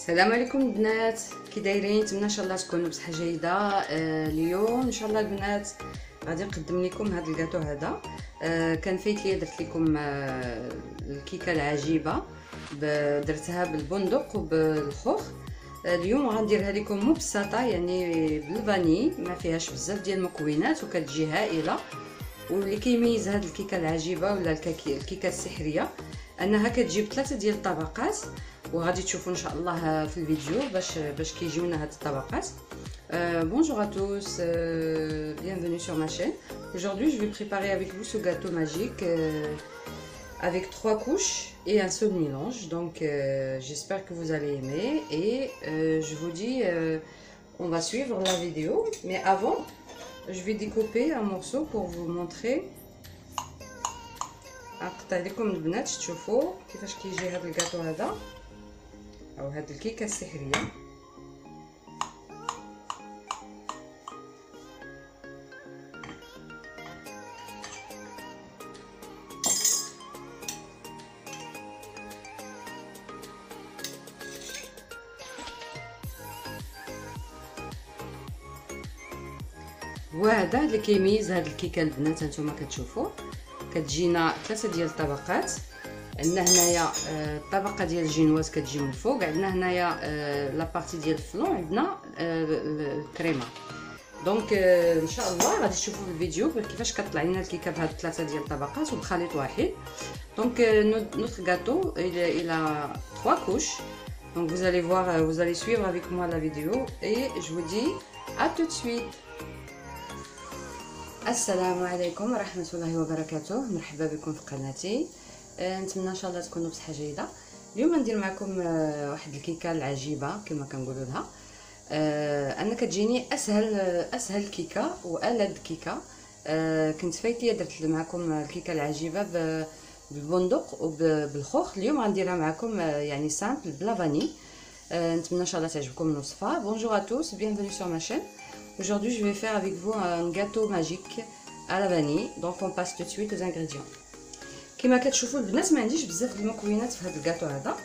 السلام عليكم البنات، كي دايرين؟ نتمنى ان شاء الله تكونوا بصحه جيده. اليوم ان شاء الله البنات غادي نقدم لكم هذا الكاطو هذا. كان فايت لي درت لكم الكيكه العجيبه، درتها بالبندق وبالخوخ. اليوم غنديرها لكم مبسطه، يعني بالفاني، ما فيهاش بزاف ديال المكونات وكتجي هائله. واللي كيميز هذه الكيكه العجيبه ولا الكيكه السحريه انها كتجيب 3 ديال الطبقات، وغادي تشوفوا ان شاء الله في الفيديو باش كيجيونا هاد الطبقات. Bonjour à tous, bienvenue sur ma chaîne. Aujourd'hui je vais préparer avec vous ce gâteau magique avec 3 couches et un seul mélange. Donc j'espère que vous allez aimer et je vous dis on va suivre la vidéo, mais avant je vais découper un morceau pour vous montrer. نقطع لكم البنات تشوفوا كيفاش كيجي هذا الكاطو هذا او هذه الكيكه السحريه. وهذا اللي كيميز هذه الكيكه البنات، هانتوما كتشوفوا كتجينا 3 ديال الطبقات. عندنا هنايا الطبقه ديال الجينواز كتجي من الفوق، عندنا هنايا لابارتي ديال الفلون، عندنا الكريمه. دونك ان شاء الله غادي تشوفوا في الفيديو كيفاش كطلع لنا الكيكه بهاد 3 ديال الطبقات وبخليط واحد. دونك notre gâteau il a 3 couches. Donc vous allez voir, vous allez suivre avec moi la vidéo et je vous dis à tout de suite. السلام عليكم ورحمه الله وبركاته، مرحبا بكم في قناتي. نتمنى ان شاء الله تكونوا بصحه جيده. اليوم ندير معكم واحد الكيكه العجيبه كما كنقولوا لها. انا كتجيني اسهل كيكه والذ كيكه. كنت فايتيه درت معكم الكيكه العجيبه بالبندق وبالخوخ. اليوم غنديرها معكم يعني سامبل بلا فاني. نتمنى ان شاء الله تعجبكم الوصفه. Bonjour à tous, bienvenue sur ma chaîne. Aujourd'hui je vais faire avec vous un gâteau magique à la vanille. Donc on passe tout de suite aux ingrédients. كما كتشوفوا البنات ما عنديش بزاف ديال المكونات في هذا الكاطو هذا،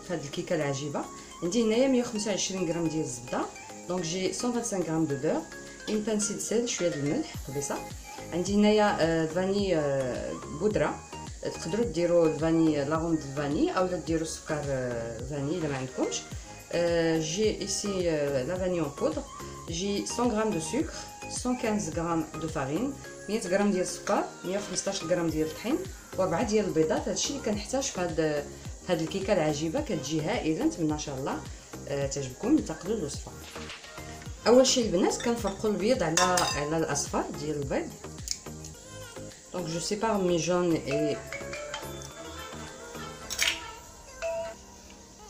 في هذه الكيكه العجيبه. عندي هنايا 125 غرام ديال الزبده، دونك جي 125 غرام دو بور، اون بانسي دو سيل، شويه ديال الملح قبيصه. عندي هنايا فاني بودره، تقدروا ديروا الفاني لاغوند الفاني اولا ديروا السكر فاني الا ما عندكمش. جي ايسي لا فاني اون بودر، جي 100 غرام دو سكر، 115 غرام دو فارين، 100 غرام ديال السكر، 115 غرام ديال الطحين، و4 ديال البيضات. هادشي اللي كنحتاج في هاد الكيكه العجيبه، كتجي هائله. نتمنى ان شاء الله تعجبكم، انتقلوا للوصفه. اول شيء البنات كنفرقوا البيض على الاصفر ديال البيض. دونك جو سيبار مي جون اي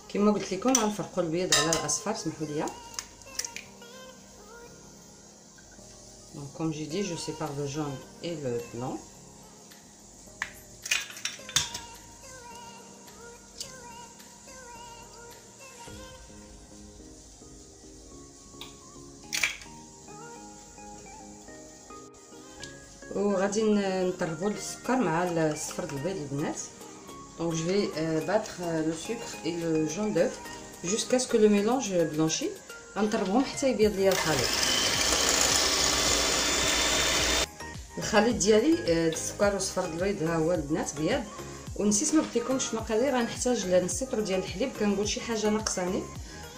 كما قلت لكم غنفرقوا البيض على الاصفر، سمحوا لي. Donc comme j'ai dit, je sépare le jaune et le blanc. وغادي نطربوا السكر مع الصفر ديال البيض البنات. Donc je vais battre le sucre et le jaune d'œuf jusqu'à ce que le mélange blanchit. غنطربهم حتى يبيض ليا الخليط. الخليط ديالي السكر وصفر البيض ها هو البنات بيض. ونسيت ما قلت لكمش المقادير، غنحتاج لنص لتر ديال الحليب. كنقول شي حاجه ناقصاني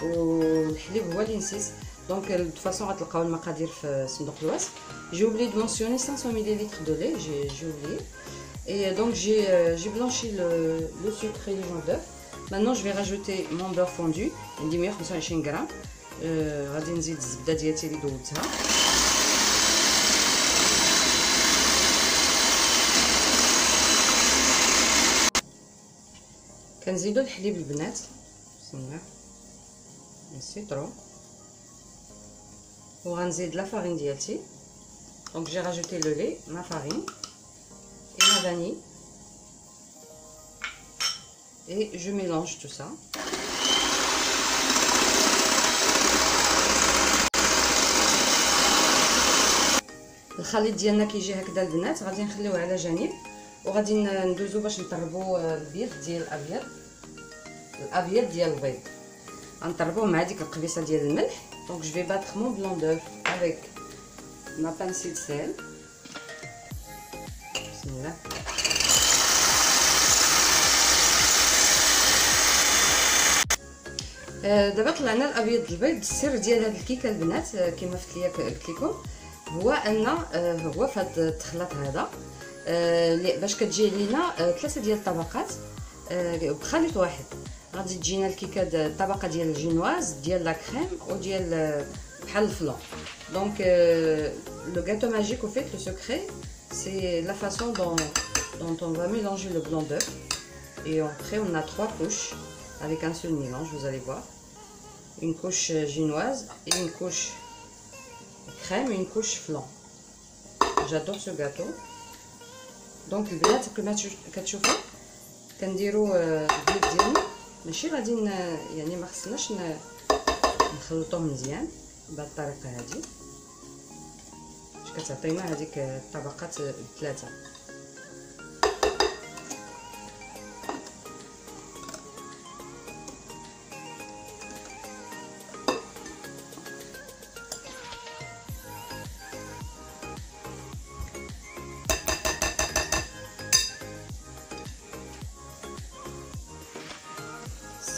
والحليب هو اللي نسيت. دونك دو فاصون غتلقاو المقادير في صندوق الوصف. J'ai oublié de mentionner 500 ml de lait, j'ai oublié. Et donc j'ai blanchi le sucre et le jaune d'œuf. Maintenant je vais rajouter mon beurre fondu, عندي 125 غرام. غادي نزيد الزبده ديالتي اللي ذوبتها. كنزيدو الحليب البنات، بسم الله، السيترون، وغنزيد لا فارين ديالتي. Donc j'ai rajouté le lait, ma farine et ma vanille et je mélange tout ça. الخليط ديالنا كيجي هكذا البنات، غادي نخليوه على جانب وغادي ندوزو باش نطربوا البيض ديال الابيض ديال البيض. غنطربوه مع ديك القبيصه ديال الملح. دونك جو في باتر مون بلون دوف افيك ما بانسي د سيل. بسم الله. دابا طلعنا الابيض البيض. السر ديال هاد الكيكه البنات كما قلت لكم هو ان هو في هاد التخلط هذا باش كتجي لينا 3 ديال الطبقات بخليط واحد. غادي تجينا الكيكه الطبقه ديال الجينواز ديال لا كريم وديال بحال الفلون. دونك لو غاتو ماجيك au fait le secret c'est la façon dont on va mélanger le blanc d'œuf et après on a 3 couches avec un seul mélange, vous allez voir. Une couche génoise et une couche crème et une couche flan. J'adore ce gâteau. Donc البنات كما كتشوفوا كنديروا البيض ديالنا ماشي غادي يعني ما خصناش نخلطوه مزيان بهذه الطريقه هذه باش كتعطينا هذيك الطبقات الثلاثه.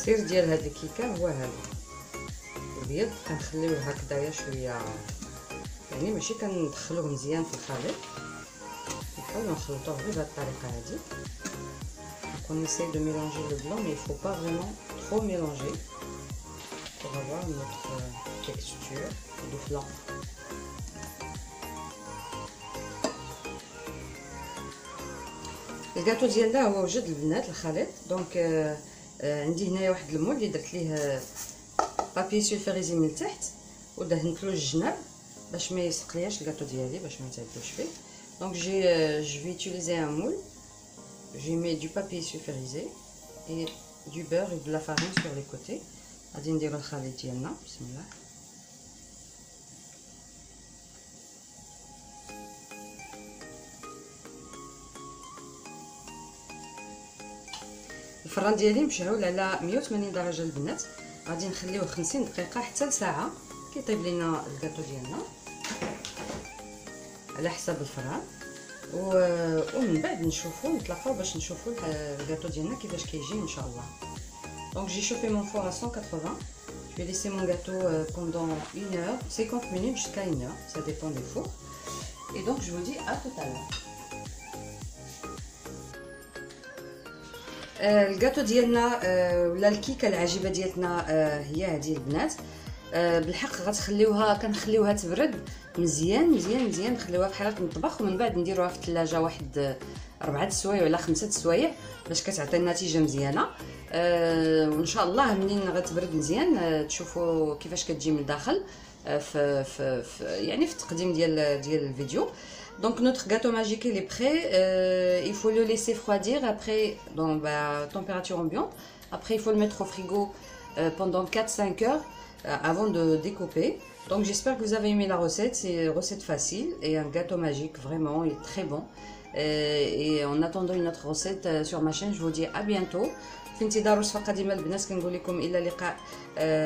السر ديال هاد الكيكه هو هذا البيض. كنخليوه هكذايا شويه يعني ماشي كندخلوه مزيان في الخليط. نحاولوا نخلطوه غير بهاد الطريقه هادي. on essaie de mélanger le blanc mais il faut pas vraiment trop mélanger pour avoir notre texture de flan. الكاطو ديالنا هو وجد البنات الخليط. دونك عندي هنايا واحد المول اللي درت ليه بابي سولفيريزي من التحت ودهنتلو الجناب باش ما يسقلياش الكاطو ديالي باش ما يتعبوش فيه. دونك je vais utiliser un moule. Je mets du papier sulfurisé et du beurre et de la farine sur les côtés. غادي نديرو الخليط ديالنا. بسم الله. الفران ديالي مشعول على 180 درجه البنات. غادي نخليوه 50 دقيقه حتى لساعه كيطيب لينا الكاطو ديالنا على حساب الفران. ومن بعد نتلاقاو باش نشوفوا الكاطو ديالنا كيفاش كيجي ان شاء الله. Donc j'ai chauffé mon four à 180. Je vais laisser mon gâteau pendant 1 heure, 50 minutes jusqu'à 1 heure, ça dépend des fours. Et donc je vous dis à tout à l'heure. الكاطو ديالنا ولا الكيكه العجيبه ديالنا هي هذه البنات. بالحق غتخليوها كنخليوها تبرد مزيان مزيان مزيان. نخليوها في حراره المطبخ ومن بعد نديروها في الثلاجه واحد 4 سوايع ولا 5 سوايع باش كتعطي نتيجه مزيانه. وان شاء الله منين غتبرد مزيان تشوفوا كيفاش كتجي من الداخل في يعني في التقديم ديال الفيديو. Donc notre gâteau magique il est prêt. Il faut le laisser refroidir après dans température ambiante. Après il faut le mettre au frigo pendant 4-5 heures avant de découper. Donc j'espère que vous avez aimé la recette. C'est une recette facile et un gâteau magique vraiment, il est très bon. Et en attendant une autre recette sur ma chaîne, je vous dis à bientôt. في انتظار وصفه قديمه البنات كنقول لكم الى اللقاء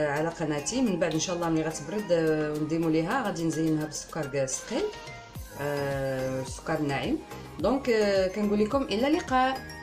على قناتي. من بعد ان شاء الله ملي غتبرد ونديمو ليها غادي نزينها بالسكر ثقيل السكر الناعم. دونك كنقول لكم الى اللقاء.